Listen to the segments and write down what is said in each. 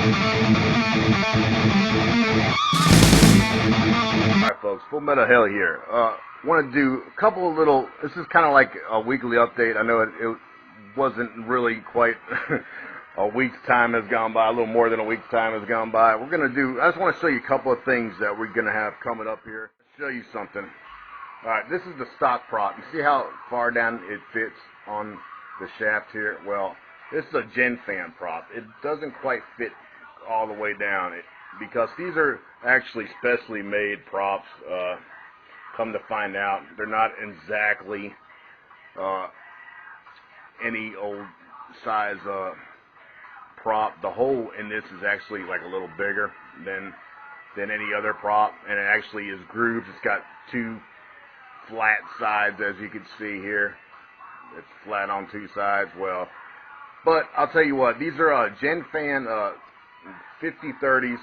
Alright folks, Full Metal Hell here. Want to do a couple of little, this is kind of like a weekly update. I know it wasn't really quite a week's time has gone by, a little more than a week's time has gone by. We're going to do, I just want to show you a couple of things that we're going to have coming up here. Show you something. Alright, this is the stock prop. You see how far down it fits on the shaft here? Well, this is a Gen Fan prop. It doesn't quite fit all the way down because these are actually specially made props. Come to find out, they're not exactly any old size prop. The hole in this is actually like a little bigger than any other prop, and it actually is grooved. It's got two flat sides, as you can see here. It's flat on two sides. Well, but I'll tell you what, these are Gen Fan 5030s,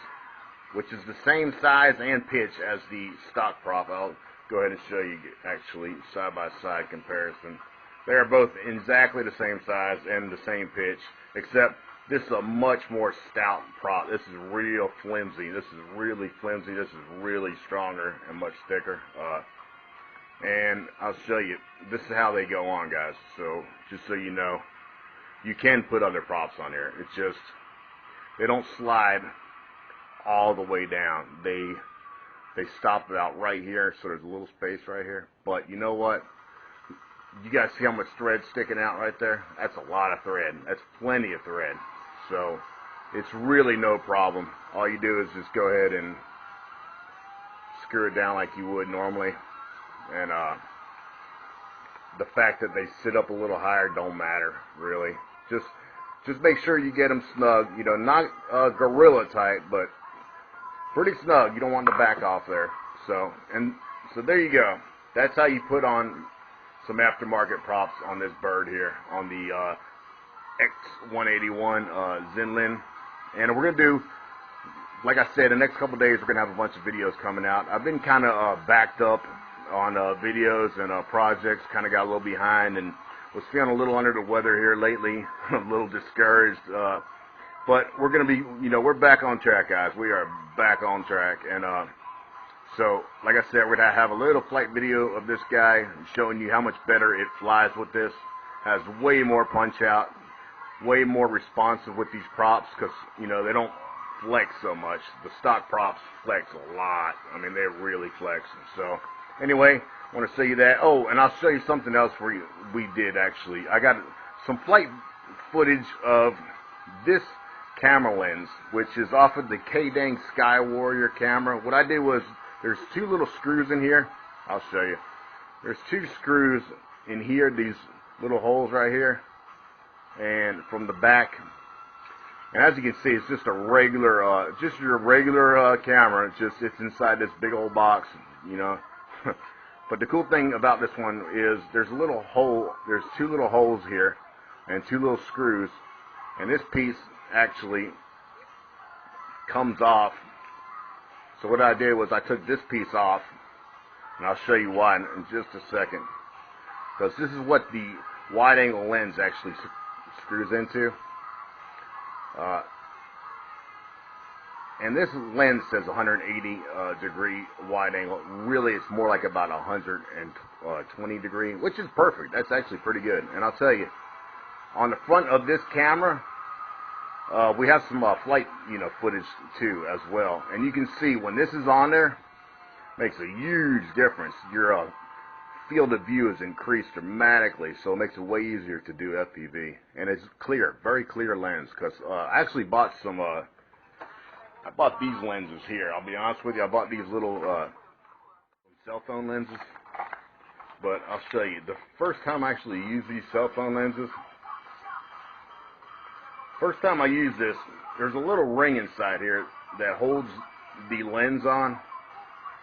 which is the same size and pitch as the stock prop. I'll go ahead and show you actually side-by-side comparison. They are both exactly the same size and the same pitch, except this is a much more stout prop. This is real flimsy. This is really flimsy. This is really stronger and much thicker. And I'll show you. This is how they go on, guys. So just so you know, you can put other props on here. It's just they don't slide all the way down. They stop about right here, so there's a little space right here. But you know what? You guys see how much thread sticking out right there? That's a lot of thread. That's plenty of thread. So it's really no problem. All you do is just go ahead and screw it down like you would normally. And the fact that they sit up a little higher don't matter, really. Just make sure you get them snug. You know, not gorilla tight, but pretty snug. You don't want to back off there. So there you go. That's how you put on some aftermarket props on this bird here, on the X181 Zenlin. And we're going to do, like I said, the next couple of days we're going to have a bunch of videos coming out. I've been kind of backed up on videos and projects, kind of got a little behind and was feeling a little under the weather here lately, a little discouraged. But we're going to be, you know, we're back on track, guys. We are back on track. And so, like I said, we're going to have a little flight video of this guy showing you how much better it flies with this. Has way more punch out, way more responsive with these props because, you know, they don't flex so much. The stock props flex a lot. I mean, they really flex. So, anyway, I want to show you that. Oh, and I'll show you something else for you. We did, actually. I got some flight footage of this camera lens, which is off of the K-Dang Sky Warrior camera. What I did was, there's two little screws in here. I'll show you. There's two screws in here, these little holes right here, and from the back. And as you can see, it's just a regular, just your regular camera. It's inside this big old box, you know. But the cool thing about this one is there's a little hole. There's two little holes here, and two little screws. And this piece actually comes off. So what I did was I took this piece off, and I'll show you why in just a second. Because this is what the wide-angle lens actually screws into. And this lens says 180 degree wide angle. Really, it's more like about 120 degree, which is perfect. That's actually pretty good. And I'll tell you, on the front of this camera, we have some flight, footage too as well. And you can see when this is on there, makes a huge difference. Your field of view is increased dramatically, so it makes it way easier to do FPV. And it's clear, very clear lens. Because I actually bought some. I bought these lenses here. I'll be honest with you. I bought these little cell phone lenses. But I'll show you. The first time I actually used these cell phone lenses, first time I used this, there's a little ring inside here that holds the lens on.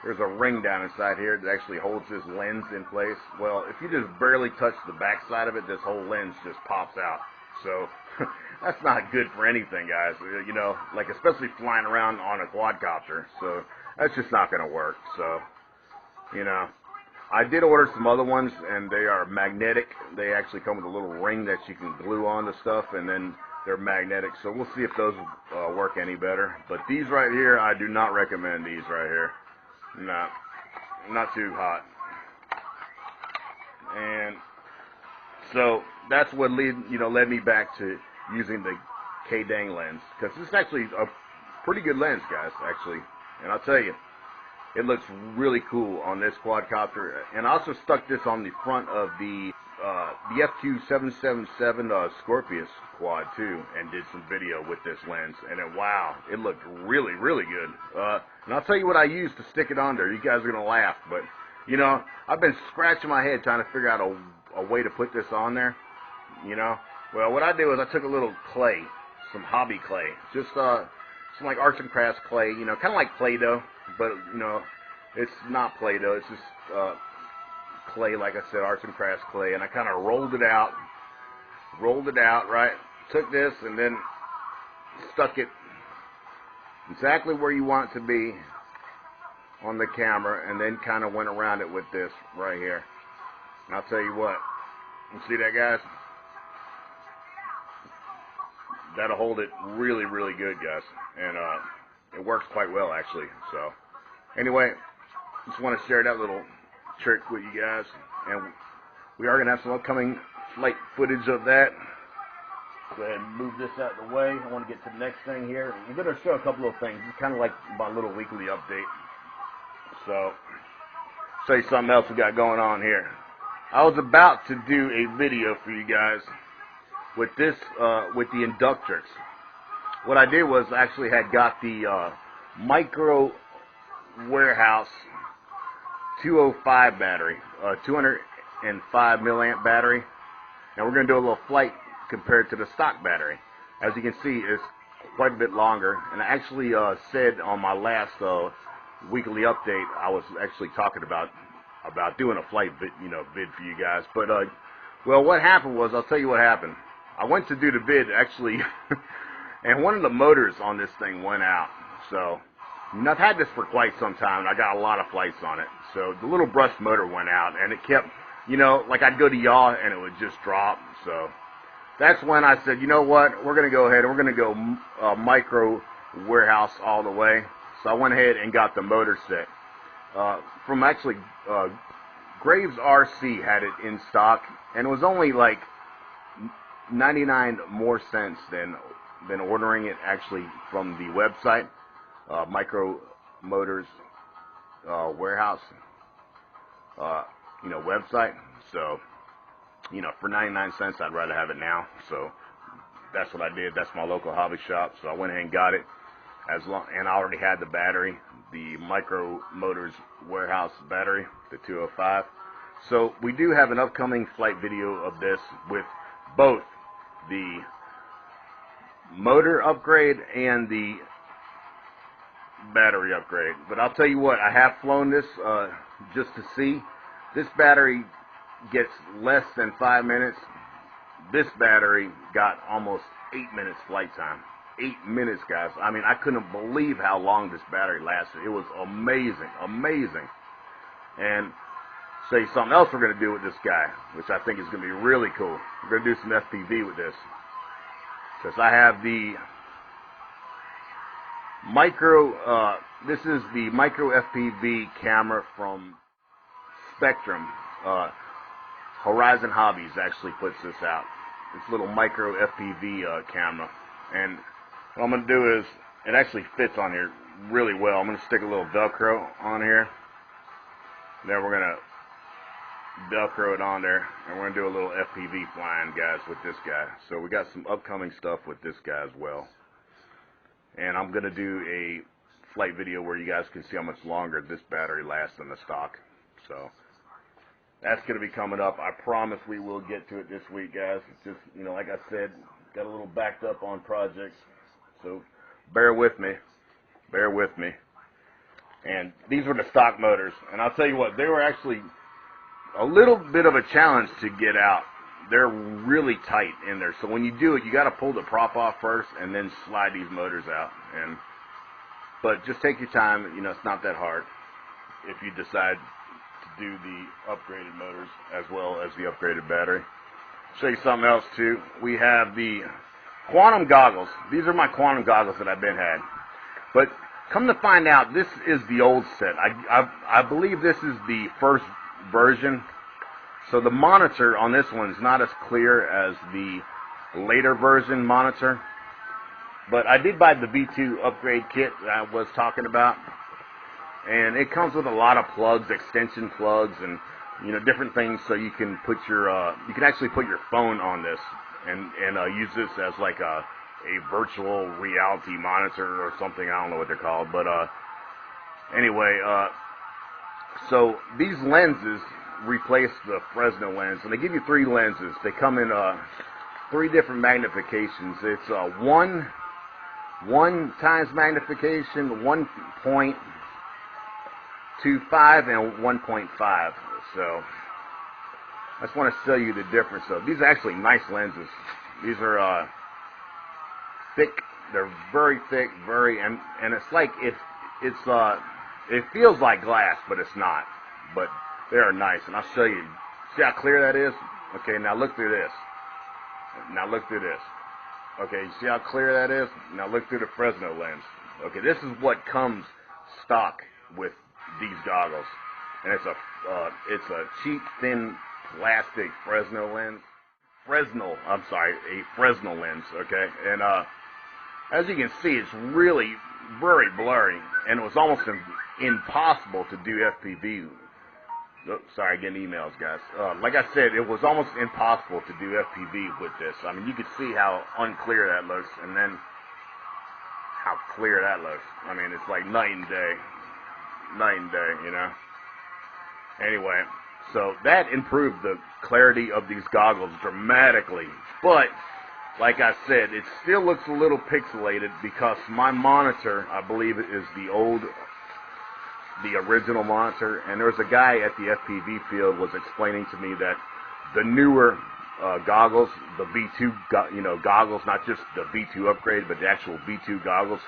There's a ring down inside here that actually holds this lens in place. Well, if you just barely touch the back side of it, this whole lens just pops out. So that's not good for anything, guys. Like especially flying around on a quadcopter. So that's just not going to work. So, I did order some other ones, and they are magnetic. They actually come with a little ring that you can glue on to stuff, and then they're magnetic, so we'll see if those work any better. But these right here, I do not recommend these right here. Not too hot. And so that's what led me back to using the K-Dang lens, because this is actually a pretty good lens, guys, actually. And I'll tell you, it looks really cool on this quadcopter. And I also stuck this on the front of the FQ777 Scorpius quad too, and did some video with this lens. And wow, it looked really, really good. And I'll tell you what I used to stick it on there. You guys are gonna laugh, but you know, I've been scratching my head trying to figure out a way to put this on there. You know, well, what I did was I took a little clay, some hobby clay, just some like arts and crafts clay. You know, kind of like Play-Doh, but you know, it's not Play-Doh. It's just clay, like I said, arts and crafts clay, and I kind of rolled it out, right? Took this and then stuck it exactly where you want it to be on the camera, and then kind of went around it with this right here. And I'll tell you what, you see that, guys? That'll hold it really, really good, guys, and it works quite well, actually. So anyway, just want to share that little trick with you guys, and we are going to have some upcoming flight footage of that. Go ahead and move this out of the way. I want to get to the next thing here. I'm going to show a couple of things. It's kind of like my little weekly update. So, show you something else we got going on here. I was about to do a video for you guys with this, with the INDUCTRIX. What I did was actually had got the Micro Warehouse 205 battery, 205 milliamp battery, and we're going to do a little flight compared to the stock battery. As you can see, it's quite a bit longer, and I actually said on my last weekly update, I was actually talking about doing a flight vid for you guys. But well, what happened was, I'll tell you what happened. I went to do the vid actually, and one of the motors on this thing went out. So I've had this for quite some time, and I got a lot of flights on it. So the little brushed motor went out, and it kept, you know, like I'd go to yaw, and it would just drop. So that's when I said, you know what, we're going to go ahead, and we're going to go Micro Warehouse all the way. So I went ahead and got the motor set. From actually, Graves RC had it in stock, and it was only like 99 more cents than ordering it actually from the website. Micro Motors Warehouse, website. So, for 99 cents, I'd rather have it now. So that's what I did. That's my local hobby shop. So I went ahead and got it. And I already had the battery, the Micro Motors Warehouse battery, the 205. So we do have an upcoming flight video of this with both the motor upgrade and the battery upgrade. But I'll tell you what, I have flown this just to see. This battery gets less than 5 minutes. This battery got almost 8 minutes flight time. 8 minutes, guys. I mean, I couldn't believe how long this battery lasted. It was amazing, amazing. And show you something else we're going to do with this guy, which I think is going to be really cool. We're going to do some FPV with this, because I have the this is the micro FPV camera from Spectrum. Horizon Hobbies actually puts this out. This little micro FPV camera. And what I'm going to do is, it actually fits on here really well. I'm going to stick a little Velcro on here. Then we're going to Velcro it on there, and we're going to do a little FPV flying, guys, with this guy. So we got some upcoming stuff with this guy as well. And I'm going to do a flight video where you guys can see how much longer this battery lasts than the stock. So that's going to be coming up. I promise we will get to it this week, guys. Just, like I said, got a little backed up on projects. So bear with me. Bear with me. And these were the stock motors. And I'll tell you what, they were actually a little bit of a challenge to get out. They're really tight in there. So when you do it, you got to pull the prop off first and then slide these motors out. But just take your time. It's not that hard if you decide to do the upgraded motors as well as the upgraded battery. Show you something else too. We have the quantum goggles. These are my quantum goggles that I've been had. But come to find out, this is the old set. I believe this is the first version. So the monitor on this one is not as clear as the later version monitor. But I did buy the V2 upgrade kit that I was talking about. And it comes with a lot of plugs, extension plugs, and different things, so you can put your you can actually put your phone on this and use this as like a virtual reality monitor or something. I don't know what they're called, but anyway, so these lenses replace the Fresnel lens, and they give you 3 lenses. They come in 3 different magnifications. It's 1 times magnification, 1.25, and 1.5. So I just want to show you the difference. So these are actually nice lenses. These are thick. They're very thick, and it's like it feels like glass, but it's not. But they are nice, and I'll show you. See how clear that is? Okay, now look through this. Now look through this. Okay, you see how clear that is? Now look through the Fresnel lens. Okay, this is what comes stock with these goggles, and it's a cheap, thin plastic Fresnel lens. A Fresnel lens. Okay, and as you can see, it's really very blurry, and it was almost impossible to do FPV. Oh, sorry, getting emails, guys. Like I said, it was almost impossible to do FPV with this. I mean, you could see how unclear that looks, and then how clear that looks. I mean, it's like night and day, Anyway, so that improved the clarity of these goggles dramatically. But, like I said, it still looks a little pixelated because my monitor, I believe it is the original monitor, and there was a guy at the FPV field was explaining to me that the newer goggles, the V2 goggles, not just the V2 upgrade, but the actual V2 goggles,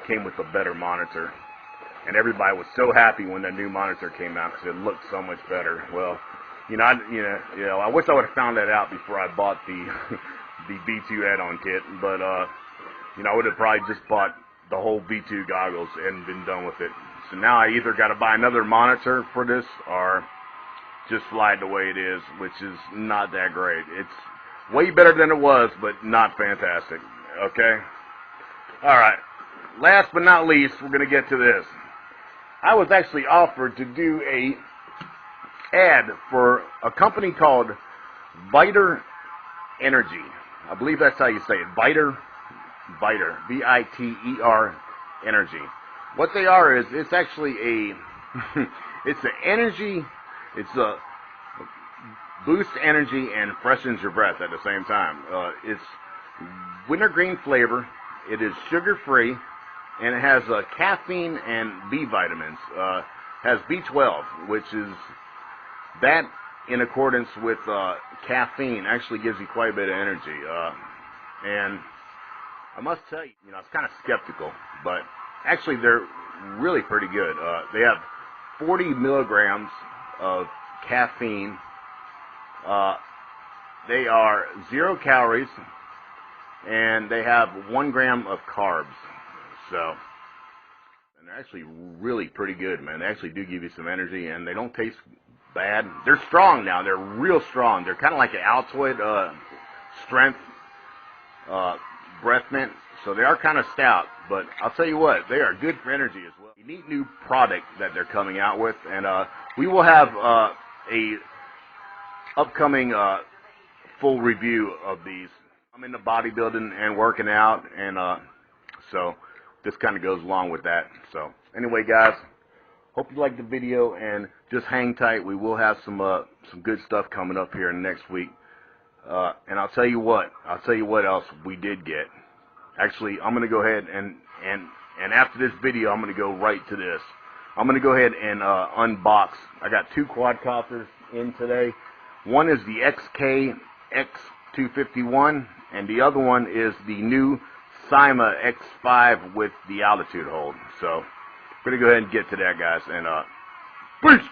came with a better monitor. And everybody was so happy when the new monitor came out because it looked so much better. Well, I wish I would have found that out before I bought the the V2 add-on kit. But I would have probably just bought the whole V2 goggles and been done with it. So now I either got to buy another monitor for this or just fly it the way it is, which is not that great. It's way better than it was, but not fantastic. Okay? Alright. Last but not least, we're going to get to this. I was actually offered to do a ad for a company called VITER Energy. I believe that's how you say it. VITER. V-I-T-E-R Energy. What they are is, it's actually it's an energy, it's a boosts energy and freshens your breath at the same time. It's wintergreen flavor. It is sugar-free, and it has caffeine and B vitamins. Has B12, which is that in accordance with caffeine actually gives you quite a bit of energy. And I must tell you, I was kind of skeptical, but actually they're really pretty good. They have 40 milligrams of caffeine. They are 0 calories, and they have 1 gram of carbs. So, and they're actually really pretty good, man. They actually do give you some energy, and they don't taste bad. They're strong now. They're real strong. They're kind of like an Altoid strength breath mint. So they are kind of stout, but I'll tell you what, they are good for energy as well. A neat new product that they're coming out with, and we will have a upcoming full review of these. I'm into bodybuilding and working out, and so this kind of goes along with that. So anyway, guys, hope you liked the video, and just hang tight. We will have some good stuff coming up here next week. And I'll tell you what else we did get. Actually, I'm going to go ahead and after this video, I'm going to go right to this. I'm going to go ahead and unbox. I got 2 quadcopters in today. One is the XK X251, and the other one is the new Cyma X5 with the altitude hold. So, we're going to go ahead and get to that, guys. And peace!